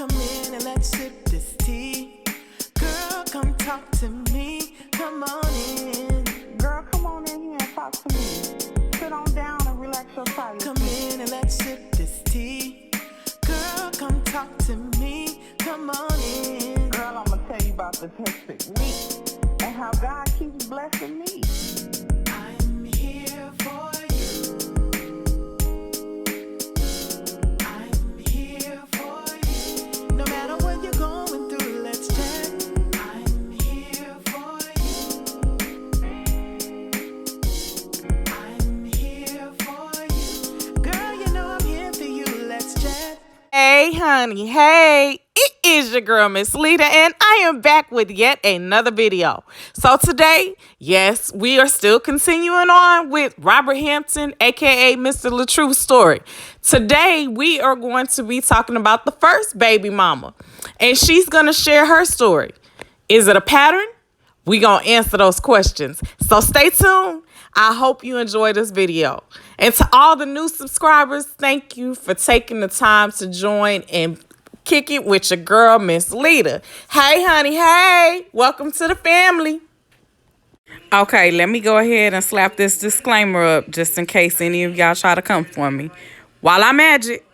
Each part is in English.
Come in and let's sip this tea. Girl, come talk to me. Come on in. Girl, come on in here and talk to me. Sit on down and relax your body. Come in and let's sip this tea. Girl, come talk to me. Come on in. Girl, I'm gonna tell you about the perfect week and how God keeps blessing me. I'm here for you. I'm here for you. No matter what you're going through, let's chat. I'm here for you. I'm here for you. Girl, you know I'm here for you. Let's chat. Hey, honey. Hey, it is your girl, Miss Leda, and I am back with yet another video. So today, yes, we are still continuing on with Robert Hampton, aka Mr. LaTruth's story. Today, we are going to be talking about the first baby mama, and she's going to share her story. Is it a pattern? We going to answer those questions. So stay tuned. I hope you enjoy this video. And to all the new subscribers, thank you for taking the time to join and kick it with your girl, Miss Leda. Hey, honey. Hey, welcome to the family. Okay, let me go ahead and slap this disclaimer up just in case any of y'all try to come for me while I'm at it.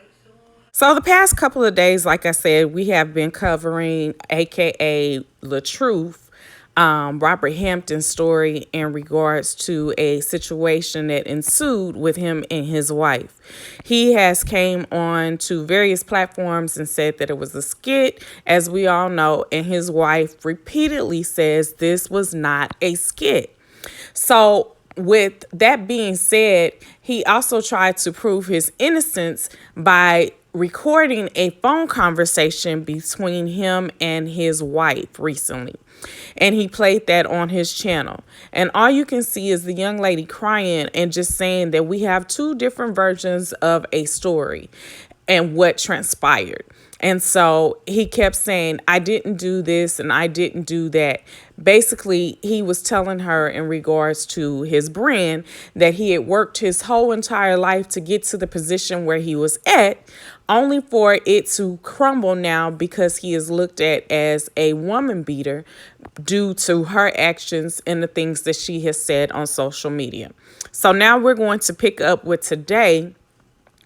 So the past couple of days, like I said, we have been covering aka LaTruth, Robert Hampton's story in regards to a situation that ensued with him and his wife. He has came on to various platforms and said that it was a skit, as we all know, and his wife repeatedly says this was not a skit. So with that being said, he also tried to prove his innocence by recording a phone conversation between him and his wife recently. And he played that on his channel. And all you can see is the young lady crying and just saying that we have two different versions of a story and what transpired. And so he kept saying, I didn't do this and I didn't do that. Basically, he was telling her in regards to his brand that he had worked his whole entire life to get to the position where he was at, only for it to crumble now because he is looked at as a woman beater due to her actions and the things that she has said on social media. So now we're going to pick up with today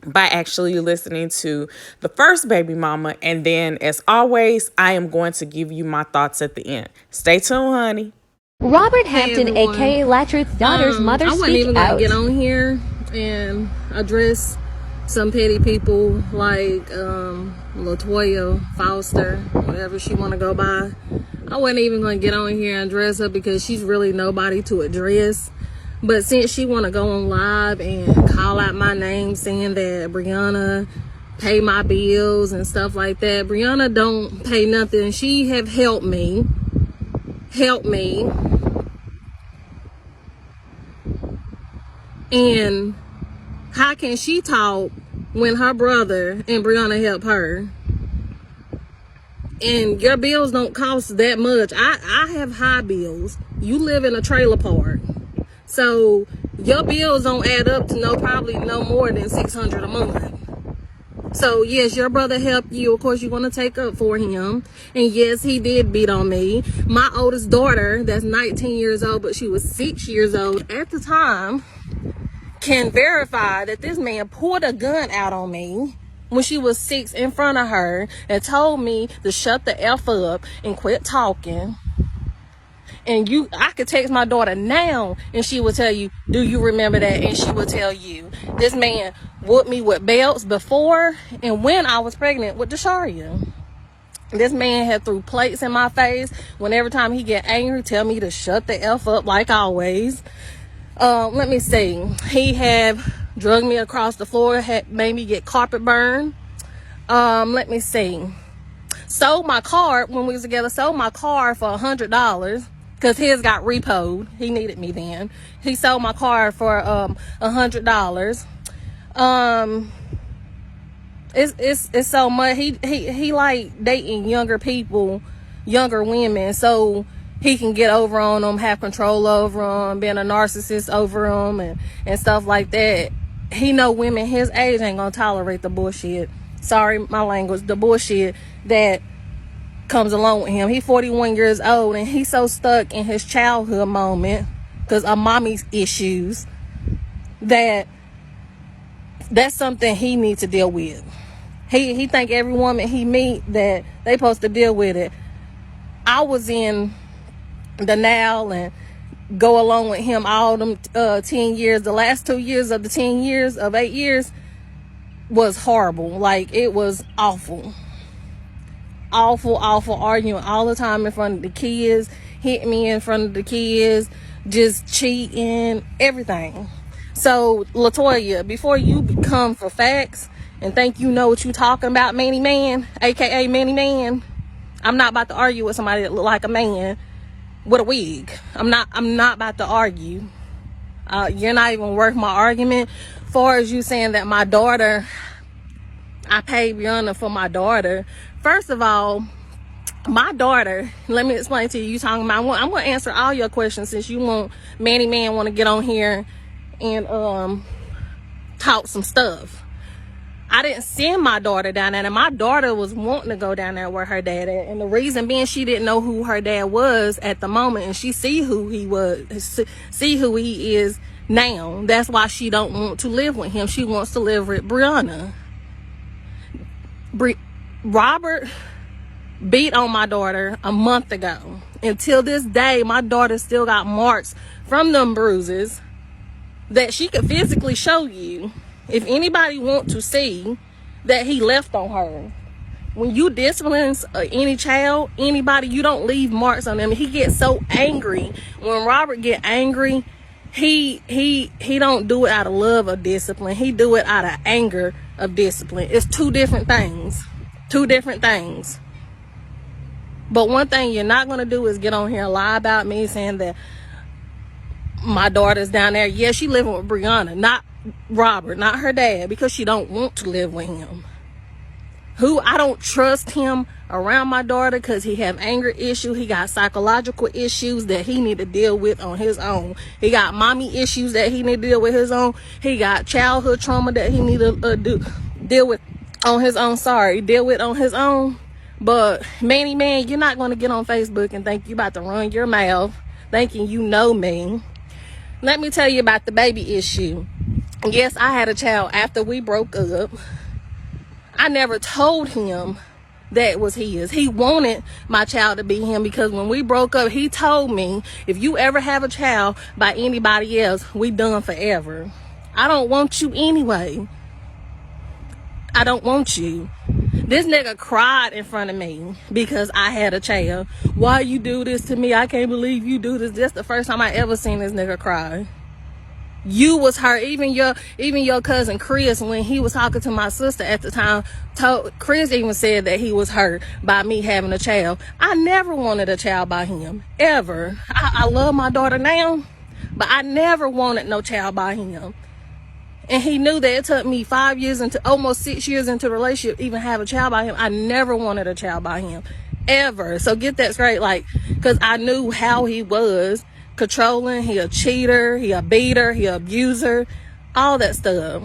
by actually listening to the first baby mama. And then, as always, I am going to give you my thoughts at the end. Stay tuned, honey. Robert Hampton, aka LaTruth's daughter's mother, I wasn't even gonna get on here and address some petty people like LaToya Foster, whatever she want to go by. I wasn't even gonna get on here and address her because she's really nobody to address. But since she want to go on live and call out my name saying that Briana pay my bills and stuff like that, Briana don't pay nothing. She have helped me. And how can she talk when her brother and Briana help her? And your bills don't cost that much. I have high bills. You live in a trailer park. So your bills don't add up to probably no more than $600 a month. So yes, your brother helped you. Of course, you're gonna take up for him. And yes, he did beat on me. My oldest daughter, that's 19 years old, but she was 6 years old at the time, can verify that this man pulled a gun out on me when she was 6 in front of her and told me to shut the F up and quit talking. And I could text my daughter now and she will tell you, do you remember that? And she will tell you, this man whooped me with belts before and when I was pregnant with Desharia. This man had threw plates in my face. When every time he get angry, tell me to shut the F up like always. Let me see. He had drugged me across the floor, had made me get carpet burn. Let me see. Sold my car when we was together, sold my car for $100. Because his got repoed. He needed me then. He sold my car for $100. It's so much. He like dating younger people, younger women, so he can get over on them, have control over them, being a narcissist over them, and stuff like that. He know women his age ain't gonna tolerate the bullshit. sorry, my language, the bullshit that comes along with him. He's 41 years old and he's so stuck in his childhood moment because of mommy's issues that's something he needs to deal with. He think every woman he meet that they supposed to deal with it. I was in denial and go along with him all them 10 years. The last 2 years of the 10 years of 8 years was horrible. Like, it was awful arguing all the time in front of the kids, hit me in front of the kids, just cheating, everything. So LaToya, before you come for facts and think you know what you talking about, Manny Man, aka Manny Man, I'm not about to argue with somebody that look like a man with a wig. I'm not about to argue. You're not even worth my argument. Far as you saying that my daughter, I paid Briana for my daughter. First of all, my daughter, let me explain to you. You talking about, I'm going to answer all your questions since you want, Manny Man want to get on here and talk some stuff. I didn't send my daughter down there, and my daughter was wanting to go down there where her dad at, and the reason being she didn't know who her dad was at the moment, and she see who he was, see who he is now. That's why she don't want to live with him. She wants to live with Briana. Robert beat on my daughter a month ago. Until this day, my daughter still got marks from them bruises that she could physically show you. If anybody want to see that he left on her. When you discipline any child, anybody, you don't leave marks on them. He gets so angry. When Robert get angry, he don't do it out of love or discipline. He do it out of anger of discipline. It's two different things. But one thing you're not going to do is get on here and lie about me saying that my daughter's down there. Yeah, she living with Briana, not Robert, not her dad, because she don't want to live with him. I don't trust him around my daughter because he have anger issues. He got psychological issues that he need to deal with on his own. He got mommy issues that he need to deal with his own. He got childhood trauma that he need to deal with on his own. Deal with on his own. But Manny Man, you're not going to get on Facebook and think you about to run your mouth thinking you know me. Let me tell you about the baby issue. Yes, I had a child after we broke up. I never told him that was his. He wanted my child to be him because when we broke up, he told me, if you ever have a child by anybody else, we done forever. I don't want you anyway. I don't want you. This nigga cried in front of me because I had a child. Why you do this to me? I can't believe you do this. That's the first time I ever seen this nigga cry. You was hurt. Even your cousin Chris, when he was talking to my sister at the time, Chris even said that he was hurt by me having a child. I never wanted a child by him, ever. I love my daughter now, but I never wanted no child by him. And he knew that it took me 5 years into almost 6 years into the relationship even have a child by him. I never wanted a child by him, ever. So get that straight, like, because I knew how he was. Controlling, he a cheater, he a beater, he a abuser, all that stuff.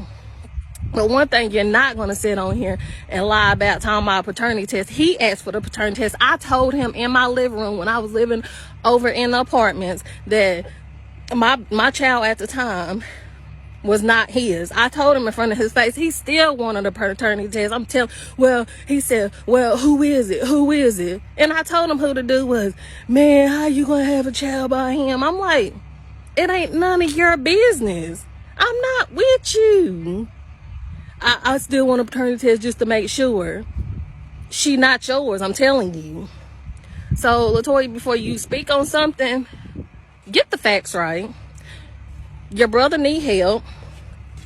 But one thing you're not going to sit on here and lie about talking about paternity test. He asked for the paternity test. I told him in my living room when I was living over in the apartments that my child at the time was not his. I told him in front of his face. He still wanted a paternity test. I'm telling, he said, well, who is it? Who is it? And I told him who the dude was. Man, how you gonna have a child by him? I'm like, it ain't none of your business. I'm not with you. I still want a paternity test just to make sure. She not yours, I'm telling you. So, LaToya, before you speak on something, get the facts right. Your brother need help.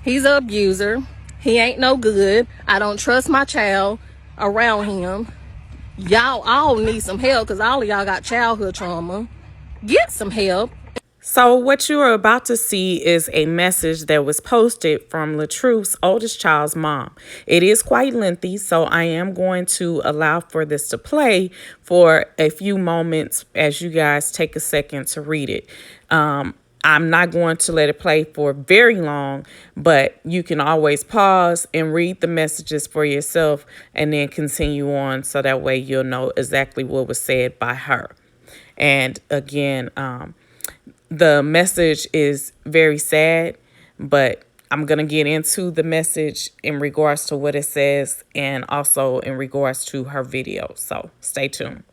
He's an abuser. He ain't no good. I don't trust my child around him. Y'all all need some help because all of y'all got childhood trauma. Get some help. So what you are about to see is a message that was posted from LaTruth's oldest child's mom. It is quite lengthy, so I am going to allow for this to play for a few moments as you guys take a second to read it. I'm not going to let it play for very long, but you can always pause and read the messages for yourself and then continue on, so that way you'll know exactly what was said by her. And again, the message is very sad, but I'm going to get into the message in regards to what it says and also in regards to her video. So stay tuned.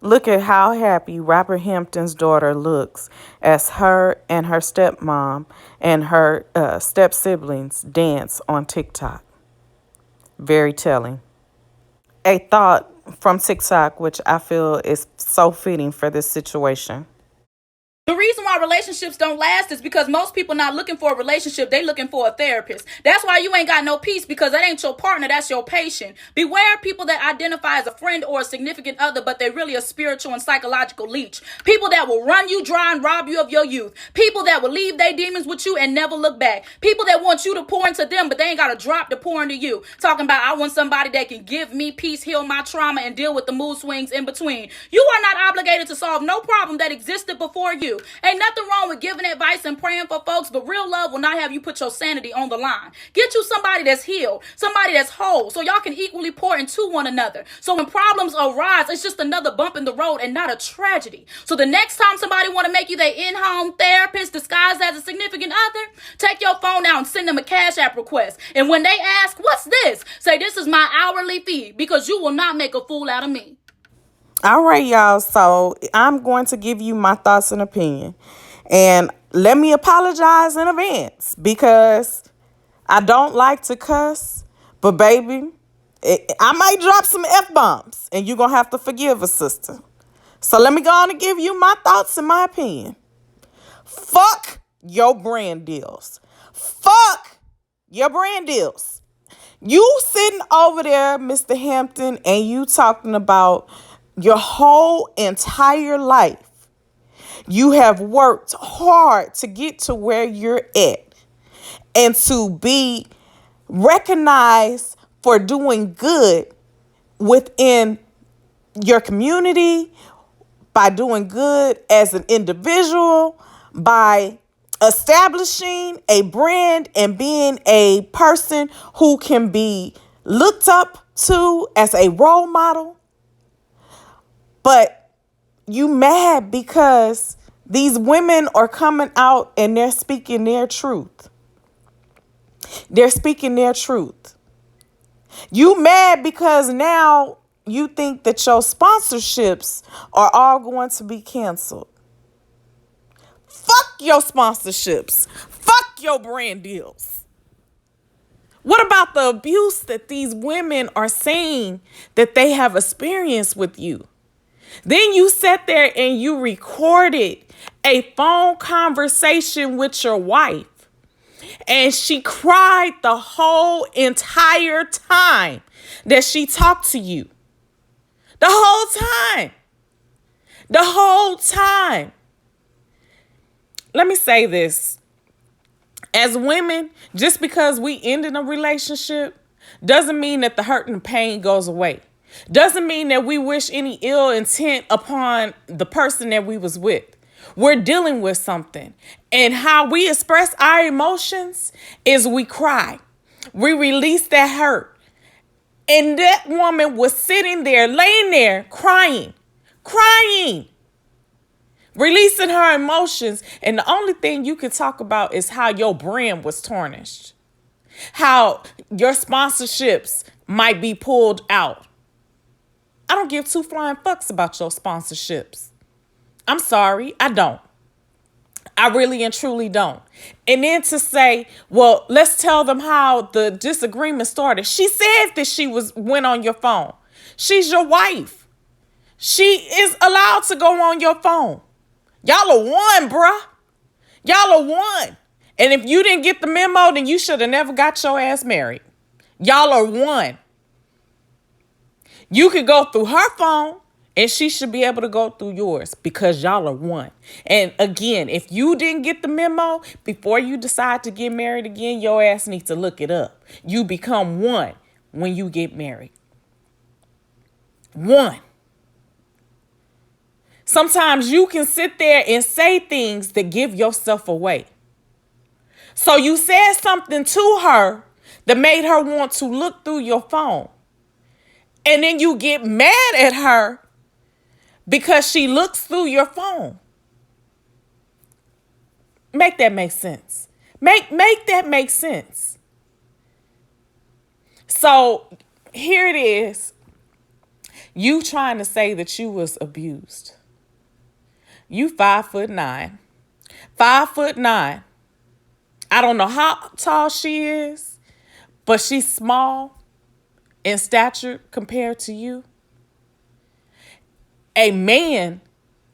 Look at how happy Robert Hampton's daughter looks as her and her stepmom and her step siblings dance on TikTok. Very telling. A thought from TikTok, which I feel is so fitting for this situation. The reason why relationships don't last is because most people not looking for a relationship. They looking for a therapist. That's why you ain't got no peace, because that ain't your partner. That's your patient. Beware people that identify as a friend or a significant other, but they're really a spiritual and psychological leech. People that will run you dry and rob you of your youth. People that will leave their demons with you and never look back. People that want you to pour into them, but they ain't got to drop to pour into you. Talking about, I want somebody that can give me peace, heal my trauma, and deal with the mood swings in between. You are not obligated to solve no problem that existed before you. Ain't nothing wrong with giving advice and praying for folks, but real love will not have you put your sanity on the line. Get you somebody that's healed, somebody that's whole, so y'all can equally pour into one another. So when problems arise, it's just another bump in the road and not a tragedy. So the next time somebody want to make you their in-home therapist disguised as a significant other, take your phone out and send them a Cash App request. And when they ask, what's this? Say, this is my hourly fee, because you will not make a fool out of me. All right, y'all. So I'm going to give you my thoughts and opinion. And let me apologize in advance, because I don't like to cuss. But, baby, I might drop some F-bombs, and you're going to have to forgive a sister. So let me go on and give you my thoughts and my opinion. Fuck your brand deals. Fuck your brand deals. You sitting over there, Mr. Hampton, and you talking about your whole entire life. You have worked hard to get to where you're at and to be recognized for doing good within your community, by doing good as an individual, by establishing a brand and being a person who can be looked up to as a role model. But you mad because these women are coming out and they're speaking their truth. They're speaking their truth. You mad because now you think that your sponsorships are all going to be canceled. Fuck your sponsorships. Fuck your brand deals. What about the abuse that these women are saying that they have experienced with you? Then you sat there and you recorded a phone conversation with your wife, and she cried the whole entire time that she talked to you. The whole time. The whole time. Let me say this. As women, just because we end in a relationship doesn't mean that the hurt and pain goes away. Doesn't mean that we wish any ill intent upon the person that we was with. We're dealing with something. And how we express our emotions is we cry. We release that hurt. And that woman was sitting there, laying there, crying, releasing her emotions. And the only thing you can talk about is how your brand was tarnished. How your sponsorships might be pulled out. I don't give two flying fucks about your sponsorships. I'm sorry, I don't. I really and truly don't. And then to say, well, let's tell them how the disagreement started. She said that she went on your phone. She's your wife. She is allowed to go on your phone. Y'all are one, bruh. Y'all are one. And if you didn't get the memo, then you should have never got your ass married. Y'all are one. You could go through her phone and she should be able to go through yours, because y'all are one. And again, if you didn't get the memo before you decide to get married again, your ass needs to look it up. You become one when you get married. One. Sometimes you can sit there and say things that give yourself away. So you said something to her that made her want to look through your phone. And then you get mad at her because she looks through your phone. Make that make sense. Make that make sense. So here it is. You trying to say that you was abused. You 5'9". 5'9". I don't know how tall she is, but she's small in stature compared to you. A man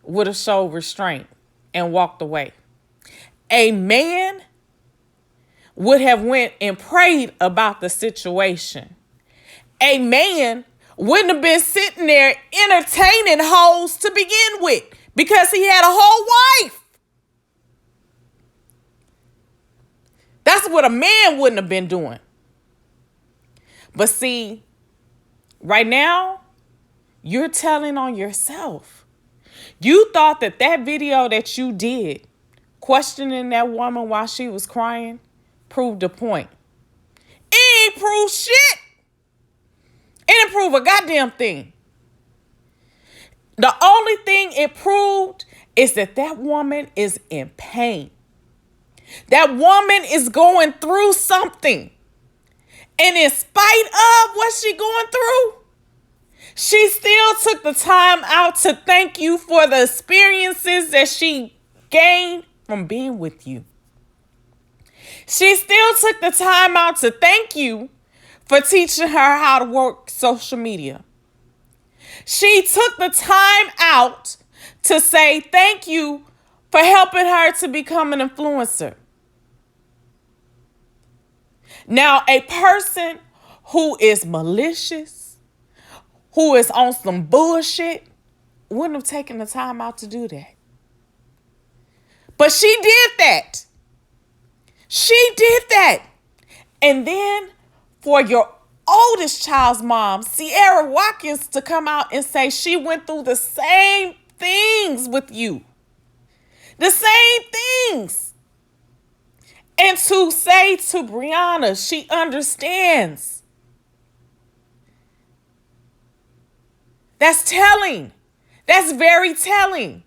would have showed restraint and walked away. A man would have went and prayed about the situation. A man wouldn't have been sitting there entertaining hoes to begin with because he had a whole wife. That's what a man wouldn't have been doing. But see, right now, you're telling on yourself. You thought that video that you did, questioning that woman while she was crying, proved a point. It ain't proved shit. It didn't prove a goddamn thing. The only thing it proved is that woman is in pain. That woman is going through something. And in spite of what she's going through, she still took the time out to thank you for the experiences that she gained from being with you. She still took the time out to thank you for teaching her how to work social media. She took the time out to say thank you for helping her to become an influencer. Now, a person who is malicious, who is on some bullshit, wouldn't have taken the time out to do that. But she did that. She did that. And then for your oldest child's mom, Cierra Watkins, to come out and say she went through the same things with you. The same things. And to say to Briana, she understands. That's telling. That's very telling.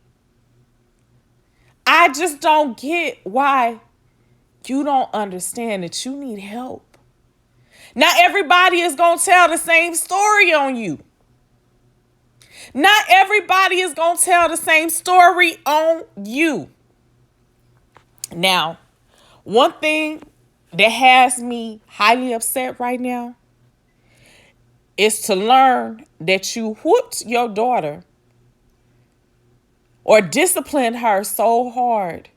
I just don't get why you don't understand that you need help. Not everybody is going to tell the same story on you. Not everybody is going to tell the same story on you. Now, one thing that has me highly upset right now is to learn that you whooped your daughter or disciplined her so hard,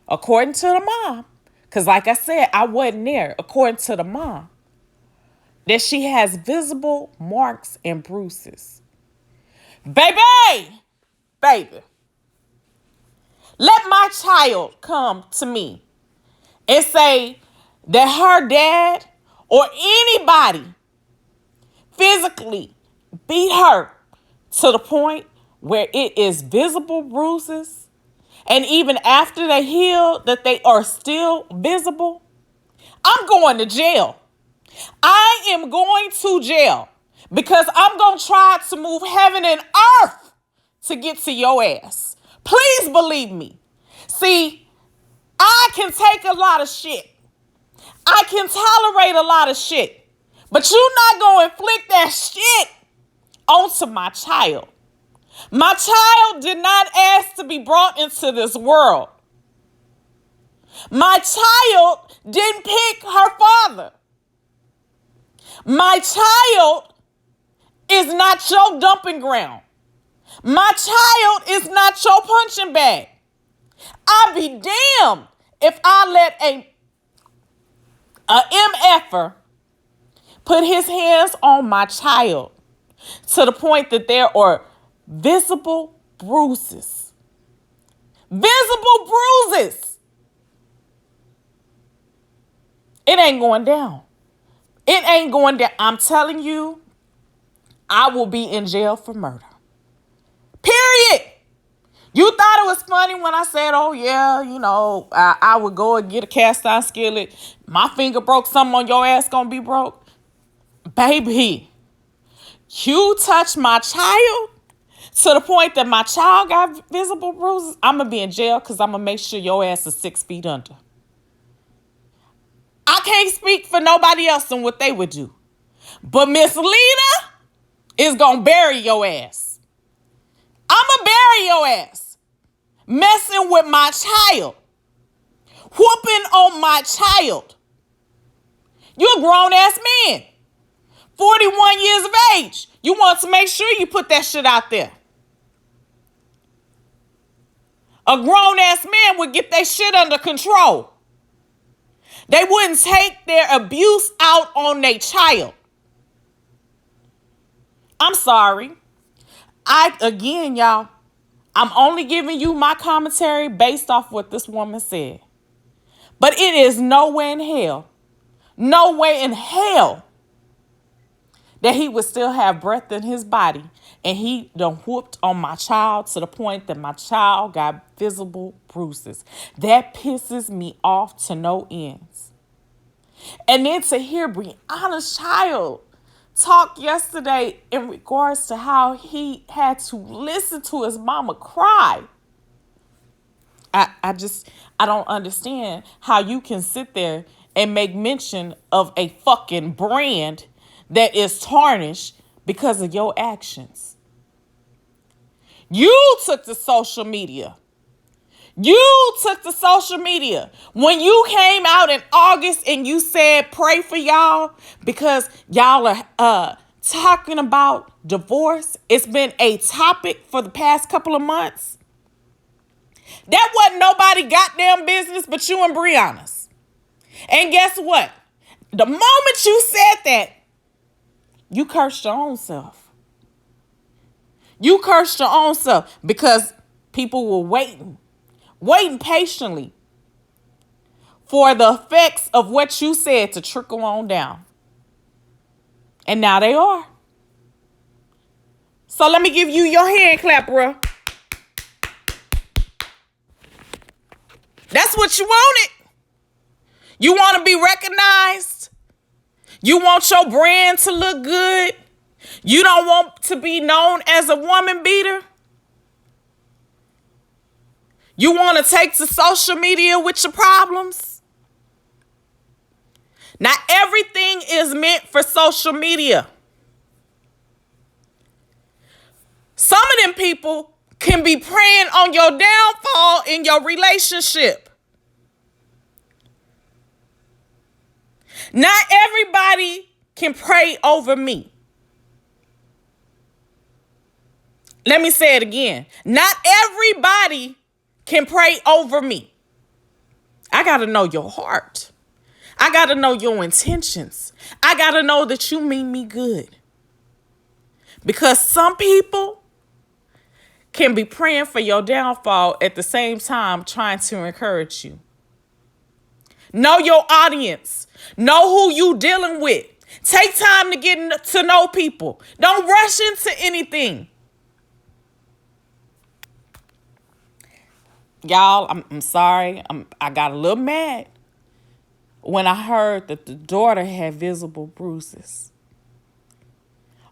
according to the mom, because like I said, I wasn't there, according to the mom, that she has visible marks and bruises. Baby, let my child come to me and say that her dad or anybody physically beat her to the point where it is visible bruises, and even after they heal, that they are still visible. I'm going to jail. I am going to jail because I'm going to try to move heaven and earth to get to your ass. Please believe me. See, I can take a lot of shit. I can tolerate a lot of shit. But you're not going to inflict that shit onto my child. My child did not ask to be brought into this world. My child didn't pick her father. My child is not your dumping ground. My child is not your punching bag. I'd be damned if I let a MFer put his hands on my child to the point that there are visible bruises. Visible bruises. It ain't going down. It ain't going down. I'm telling you, I will be in jail for murder. Period. You thought it was funny when I said, oh, yeah, I would go and get a cast iron skillet. My finger broke, something on your ass gonna be broke. Baby, you touched my child to the point that my child got visible bruises. I'm gonna be in jail because I'm gonna make sure your ass is 6 feet under. I can't speak for nobody else and what they would do. But Miss Leda is gonna bury your ass. I'ma bury your ass. Messing with my child. Whooping on my child. You're a grown ass man. 41 years of age. You want to make sure you put that shit out there. A grown ass man would get their shit under control. They wouldn't take their abuse out on their child. I'm sorry. Y'all, I'm only giving you my commentary based off what this woman said. But it is no way in hell that he would still have breath in his body and he done whooped on my child to the point that my child got visible bruises. That pisses me off to no ends. And then to hear Brianna's child talk yesterday in regards to how he had to listen to his mama cry. I don't understand how you can sit there and make mention of a fucking brand that is tarnished because of your actions. You took to social media. When you came out in August and you said pray for y'all because y'all are talking about divorce. It's been a topic for the past couple of months. That wasn't nobody goddamn business but you and Brianna's. And guess what? The moment you said that, you cursed your own self. You cursed your own self because people were waiting patiently for the effects of what you said to trickle on down. And now they are. So let me give you your hand clap, bro. That's what you wanted. You want to be recognized. You want your brand to look good. You don't want to be known as a woman beater. You want to take to social media with your problems. Not everything is meant for social media. Some of them people can be preying on your downfall in your relationship. Not everybody can pray over me. Let me say it again. Not everybody can pray over me. I got to know your heart. I got to know your intentions. I got to know that you mean me good. Because some people can be praying for your downfall at the same time trying to encourage you. Know your audience. Know who you dealing with. Take time to get to know people. Don't rush into anything. Y'all, I'm sorry. I got a little mad when I heard that the daughter had visible bruises.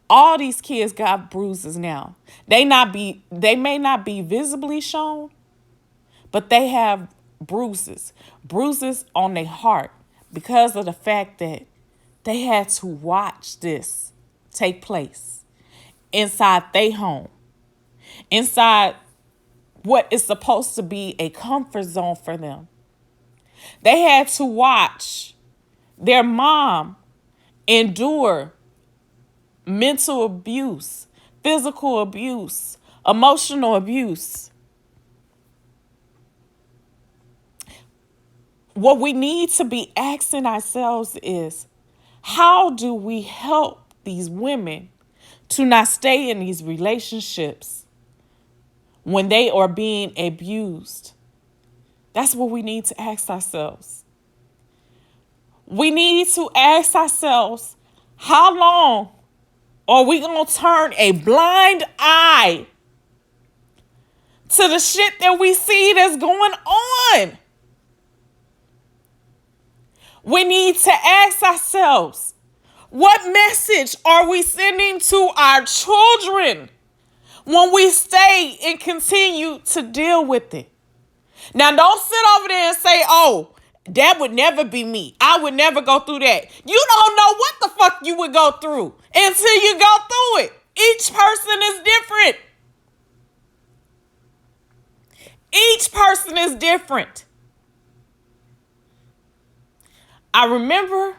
All these kids got bruises now. They may not be visibly shown, but they have bruises on their heart because of the fact that they had to watch this take place inside their home, inside what is supposed to be a comfort zone for them. They had to watch their mom endure mental abuse, physical abuse, emotional abuse. What we need to be asking ourselves is, how do we help these women to not stay in these relationships when they are being abused? That's what we need to ask ourselves. We need to ask ourselves, how long are we going to turn a blind eye to the shit that we see that's going on. We need to ask ourselves, what message are we sending to our children when we stay and continue to deal with it? Now, don't sit over there and say, oh, that would never be me. I would never go through that. You don't know what the fuck you would go through until you go through it. Each person is different. Each person is different. I remember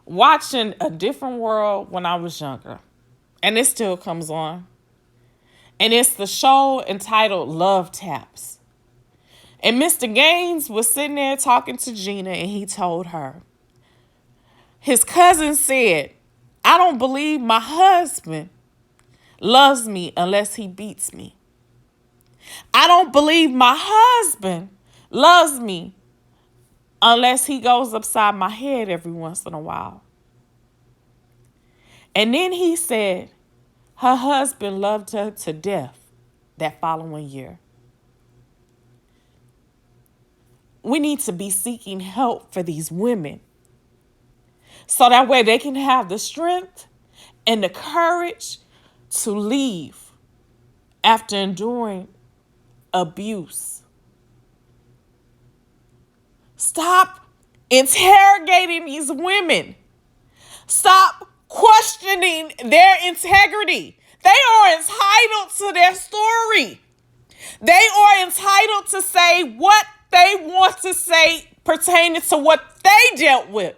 watching A Different World when I was younger, and it still comes on. And it's the show entitled Love Taps. And Mr. Gaines was sitting there talking to Gina, and he told her, his cousin said, I don't believe my husband loves me unless he beats me. I don't believe my husband loves me unless he goes upside my head every once in a while. And then he said her husband loved her to death that following year. We need to be seeking help for these women so that way they can have the strength and the courage to leave after enduring abuse. Stop interrogating these women. Stop questioning their integrity. They are entitled to their story. They are entitled to say what they want to say pertaining to what they dealt with.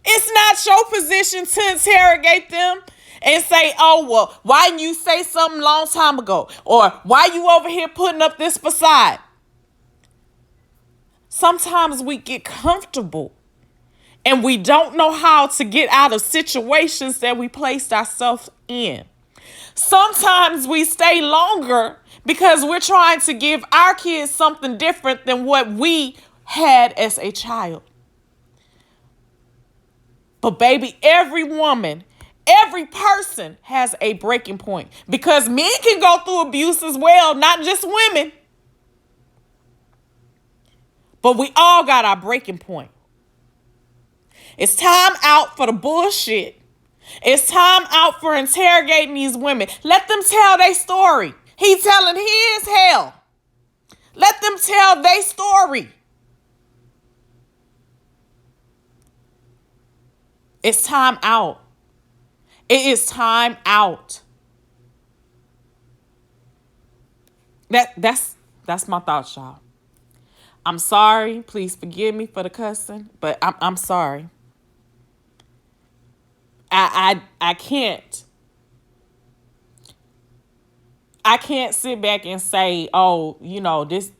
It's not your position to interrogate them and say, oh, well, why didn't you say something a long time ago? Or why you over here putting up this facade? Sometimes we get comfortable and we don't know how to get out of situations that we placed ourselves in. Sometimes we stay longer because we're trying to give our kids something different than what we had as a child. But baby, every woman, every person has a breaking point, because men can go through abuse as well, not just women. But we all got our breaking point. It's time out for the bullshit. It's time out for interrogating these women. Let them tell their story. He telling his hell. Let them tell their story. It's time out. It is time out. That's my thoughts, y'all. I'm sorry. Please forgive me for the cussing, but I'm sorry. I can't sit back and say, oh, you know, this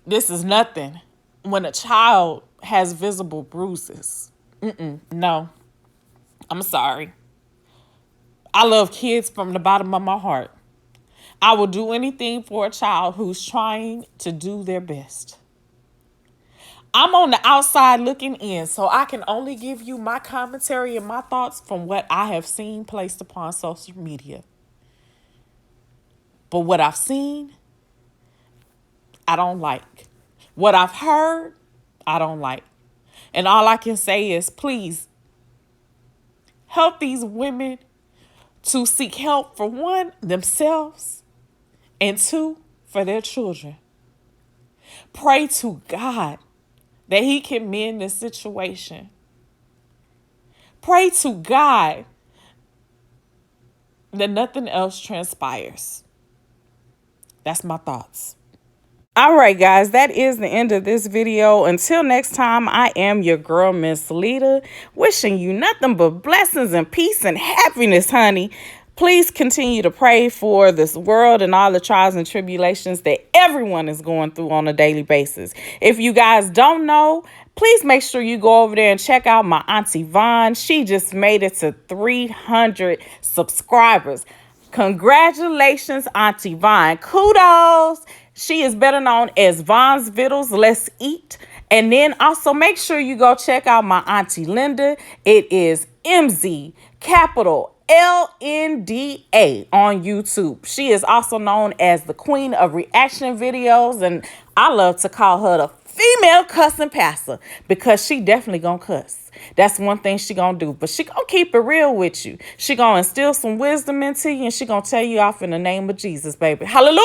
is nothing when a child has visible bruises. No, I'm sorry. I love kids from the bottom of my heart. I will do anything for a child who's trying to do their best. I'm on the outside looking in, so I can only give you my commentary and my thoughts from what I have seen placed upon social media. But what I've seen, I don't like. What I've heard, I don't like. And all I can say is, please, help these women to seek help for one, themselves, and two, for their children. Pray to God that he can mend the situation. Pray to God that nothing else transpires. That's my thoughts. All right, guys, that is the end of this video. Until next time, I am your girl, Miss Leda, wishing you nothing but blessings and peace and happiness, honey. Please continue to pray for this world and all the trials and tribulations that everyone is going through on a daily basis. If you guys don't know, please make sure you go over there and check out my Auntie Vaughn. She just made it to 300 subscribers. Congratulations, Auntie Vaughn. Kudos. She is better known as Vaughn's Vittles. Let's eat. And then also make sure you go check out my Auntie Linda. It is MZ, capital LNDA on YouTube. She is also known as the queen of reaction videos, and I love to call her the female cussing pastor because she definitely gonna cuss. That's one thing she gonna do, but she gonna keep it real with you. She gonna instill some wisdom into you, and she gonna tell you off in the name of Jesus, baby. Hallelujah!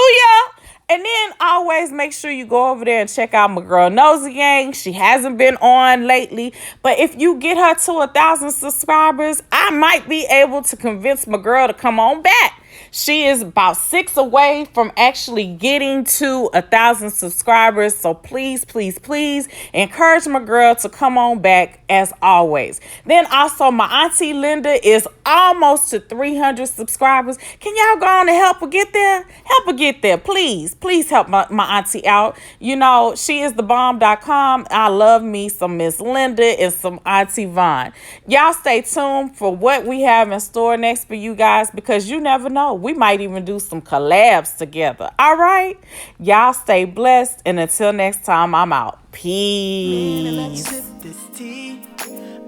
And then always make sure you go over there and check out my girl Nosy Gang. She hasn't been on lately, but if you get her to 1,000 subscribers, I might be able to convince my girl to come on back. She is about 6 away from actually getting to 1,000 subscribers. So please, please, please encourage my girl to come on back as always. Then also my auntie Linda is almost to 300 subscribers. Can y'all go on and help her get there? Help her get there, please. Please help my auntie out. You know, she is thebomb.com. I love me some Miss Linda and some Auntie Vaughn. Y'all stay tuned for what we have in store next for you guys, because you never know. We might even do some collabs together. All right? Y'all stay blessed. And until next time, I'm out. Man, let's Peace. sip this tea.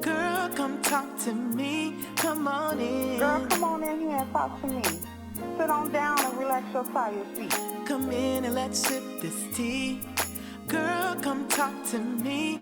Girl, come talk to me. Come on in. Girl, come on in here and talk to me. Sit on down and relax your tired feet. Come in and let's sip this tea. Girl, come talk to me.